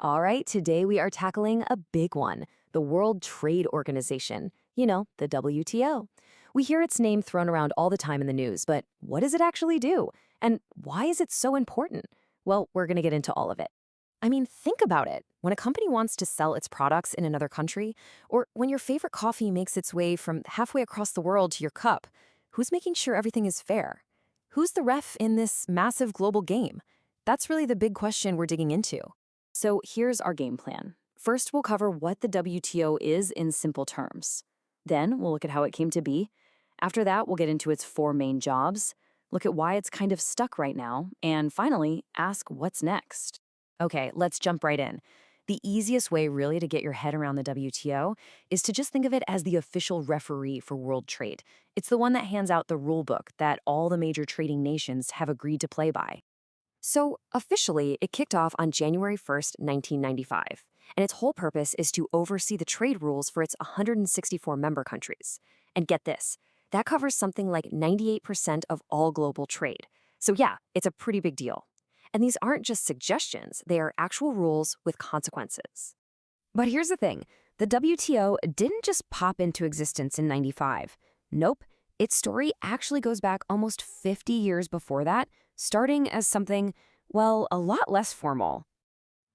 All right, today we are tackling a big one, the World Trade Organization, the WTO. We hear its name thrown around all the time in the news, but what does it actually do? And why is it so important? Well, we're going to get into all of it. I mean, think about it. When a company wants to sell its products in another country, or when your favorite coffee makes its way from halfway across the world to your cup, who's making sure everything is fair? Who's the ref in this massive global game? That's really the big question we're digging into. So here's our game plan. First, we'll cover what the WTO is in simple terms. Then we'll look at how it came to be. After that, we'll get into its four main jobs, look at why it's kind of stuck right now, and finally, ask what's next. Okay, let's jump right in. The easiest way really to get your head around the WTO is to just think of it as the official referee for world trade. It's the one that hands out the rule book that all the major trading nations have agreed to play by. So, officially, it kicked off on January 1st, 1995, and its whole purpose is to oversee the trade rules for its 164 member countries. And get this, that covers something like 98% of all global trade. So yeah, it's a pretty big deal. And these aren't just suggestions, they are actual rules with consequences. But here's the thing, the WTO didn't just pop into existence in 95. Nope, its story actually goes back almost 50 years before that, starting as something, well, a lot less formal.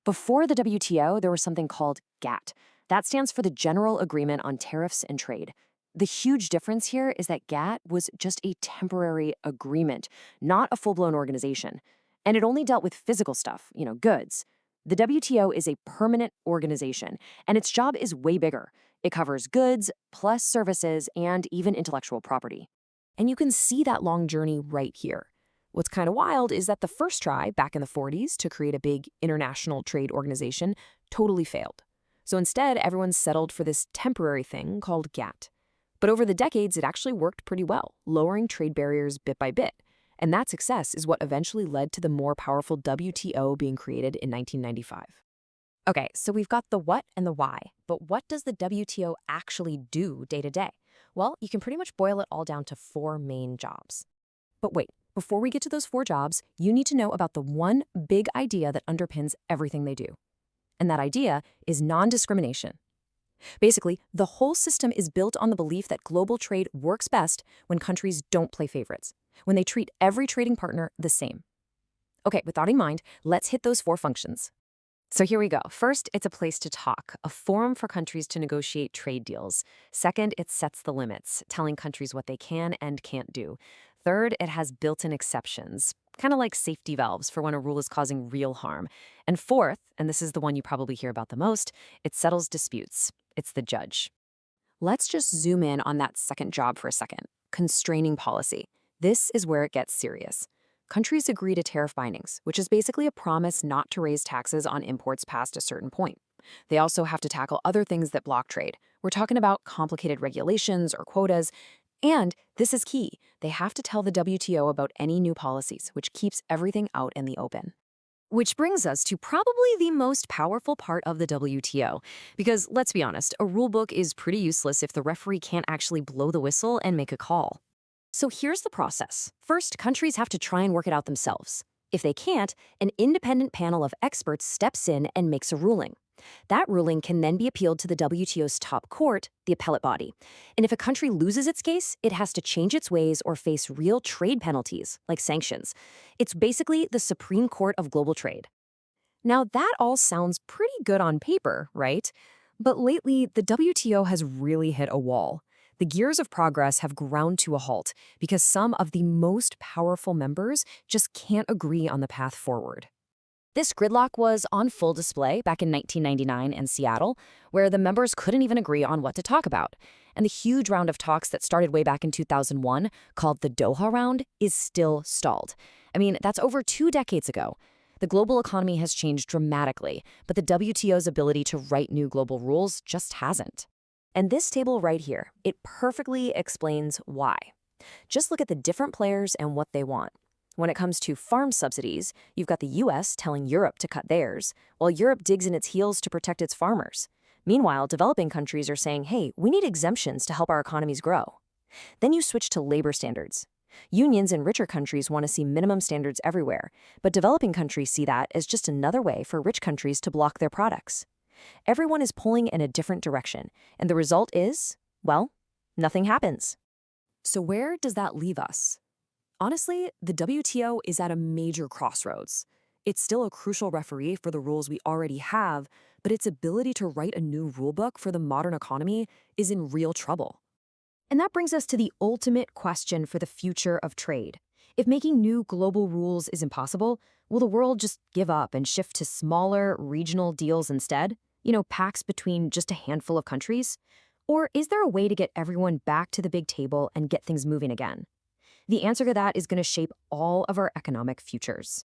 Before the WTO, there was something called GATT. That stands for the General Agreement on Tariffs and Trade. The huge difference here is that GATT was just a temporary agreement, not a full-blown organization. And it only dealt with physical stuff, goods. The WTO is a permanent organization, and its job is way bigger. It covers goods, plus services, and even intellectual property. And you can see that long journey right here. What's kind of wild is that the first try, back in the 40s, to create a big international trade organization totally failed. So instead, everyone settled for this temporary thing called GATT. But over the decades, it actually worked pretty well, lowering trade barriers bit by bit. And that success is what eventually led to the more powerful WTO being created in 1995. Okay, so we've got the what and the why, but what does the WTO actually do day to day? Well, you can pretty much boil it all down to four main jobs. But wait, before we get to those four jobs, you need to know about the one big idea that underpins everything they do. And that idea is non-discrimination. Basically, the whole system is built on the belief that global trade works best when countries don't play favorites, when they treat every trading partner the same. Okay, with that in mind, let's hit those four functions. So here we go. First, it's a place to talk, a forum for countries to negotiate trade deals. Second, it sets the limits, telling countries what they can and can't do. Third, it has built-in exceptions, kind of like safety valves for when a rule is causing real harm. And fourth, and this is the one you probably hear about the most, it settles disputes. It's the judge. Let's just zoom in on that second job for a second, constraining policy. This is where it gets serious. Countries agree to tariff bindings, which is basically a promise not to raise taxes on imports past a certain point. They also have to tackle other things that block trade. We're talking about complicated regulations or quotas. And this is key, they have to tell the WTO about any new policies, which keeps everything out in the open. Which brings us to probably the most powerful part of the WTO. Because let's be honest, a rulebook is pretty useless if the referee can't actually blow the whistle and make a call. So here's the process. First, countries have to try and work it out themselves. If they can't, an independent panel of experts steps in and makes a ruling. That ruling can then be appealed to the WTO's top court, the appellate body. And if a country loses its case, it has to change its ways or face real trade penalties, like sanctions. It's basically the Supreme Court of global trade. Now, that all sounds pretty good on paper, right? But lately, the WTO has really hit a wall. The gears of progress have ground to a halt because some of the most powerful members just can't agree on the path forward. This gridlock was on full display back in 1999 in Seattle, where the members couldn't even agree on what to talk about. And the huge round of talks that started way back in 2001, called the Doha Round, is still stalled. I mean, that's over 2 decades ago. The global economy has changed dramatically, but the WTO's ability to write new global rules just hasn't. And this table right here, it perfectly explains why. Just look at the different players and what they want. When it comes to farm subsidies, you've got the US telling Europe to cut theirs, while Europe digs in its heels to protect its farmers. Meanwhile, developing countries are saying, hey, we need exemptions to help our economies grow. Then you switch to labor standards. Unions in richer countries want to see minimum standards everywhere, but developing countries see that as just another way for rich countries to block their products. Everyone is pulling in a different direction, and the result is, well, nothing happens. So where does that leave us? Honestly, the WTO is at a major crossroads. It's still a crucial referee for the rules we already have, but its ability to write a new rulebook for the modern economy is in real trouble. And that brings us to the ultimate question for the future of trade. If making new global rules is impossible, will the world just give up and shift to smaller, regional deals instead? Pacts between just a handful of countries? Or is there a way to get everyone back to the big table and get things moving again? The answer to that is going to shape all of our economic futures.